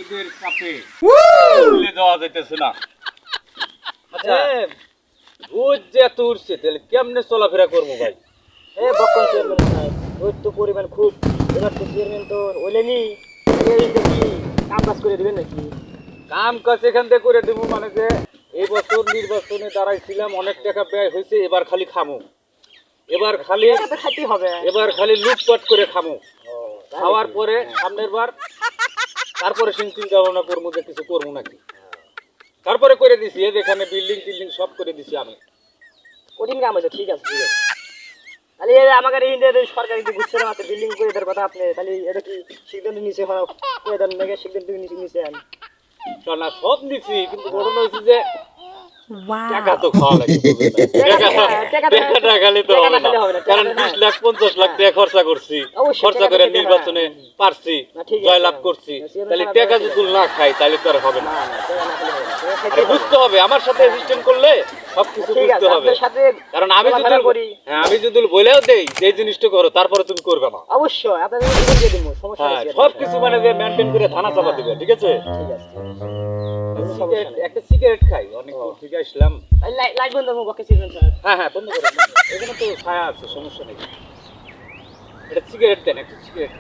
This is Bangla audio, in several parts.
ঈদের চাপে তুলে দেওয়া যাইতেছে না। আচ্ছা রোজ যে এত উঠছে তাহলে কেমনে চলাফেরা করবো ভাই? বক্কন চেয়ারম্যান সাহেব, রোজ তো পরিমাণ খুব, এবার তো চেয়ারম্যান তো ওইলেনি, এই দেখি কাম কাজ করে দিবেন নাকি? কাম কাজ এখান থেকে করে দেবো মানে যে এই বছর নির্বাচনে দাঁড়াইছিলাম, অনেক টাকা ব্যয় হয়েছে, এবার খালি খামো, এবার খালি এটা তো খাইতেই হবে। এবার খালি লুটপাট করে খামো। খাওয়ার পরে সামনের বার তারপরে চিন্তা ভাবনা করবো যে কিছু করবো নাকি। তারপরে করে দিছি, এই যে এখানে বিল্ডিং টিল্ডিং সব করে দিছি আমি। কঠিন কাম হয়েছে, ঠিক আছে ঠিক আছে। তাহলে আমাদের এই ইন্ডিয়াতে সরকারি যে গুচ্ছের আছে বিল্ডিং করে দেওয়ার কথা, আপনি তাহলে এটা কি সিদ্ধান্ত নিচে করে দেন নাকি? সিদ্ধান্ত নিচে আন চল না, সব নিছি, কিন্তু ঘটনা হয়েছে যে টাকা তো খাওয়া লাগে, টাকাটা খালি তো হবে না, কারণ 20 লাখ 50 লাখ টাকা খরচা করছি, খরচা করে নির্বাচনে পারছি, জয়লাভ করছি, তাহলে টাকা যদি না খাই তাহলে তো আর হবে না। আরে বুঝতে হবে, আমার সাথে অ্যাসিস্ট্যান্ট করলে সবকিছু বুঝতে হবে, কারণ আমি যদি বলেও দেই যে এই জিনিসটা করো, তারপরে তুমি করবে না। অবশ্যই আপনাদের দিয়ে দেব, সমস্যা হ্যাঁ, নেই। সবকিছু মানে যে মেইনটেইন করে থানা চাপা দিবে, ঠিক আছে? ঠিক আছে একটা সিগারেট খাই, অনেক দূর থেকে আসলাম। লাইট বন্ধ করবো বকে সিজন স্যার। হ্যাঁ হ্যাঁ, বন্ধ করো, এখানে তো ছায়া আছে, সমস্যা নেই। এটা সিগারেট দেন, একটা সিগারেট।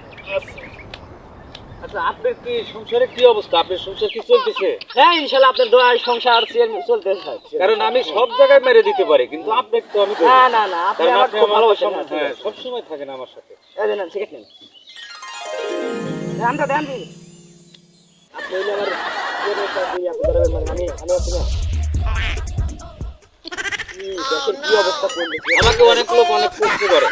আচ্ছা, আপনার কি সংসারে কি অবস্থা? আপনার সংসার কি চলতেছে? হ্যাঁ ইনশাআল্লাহ আপনার দোয়ায় সংসার চলতেছে স্যার। কারণ আমি সব জায়গায় মেরে দিতে পারি, কিন্তু আপনি তো আমি না না না, আপনি কারণ আমার আপনি খুব আমার ভালোবাসেন। হ্যাঁ, সবসময় থাকেন আমার সাথে। এই দেন সিগারেট নেন, দেন তো দেন দিন। আপনি হইলে আমার আপনি ধরবেন, মানে আমি আছি না। দেশের কি অবস্থা করলে আমাকে অনেক লোক অনেক প্রশ্ন করে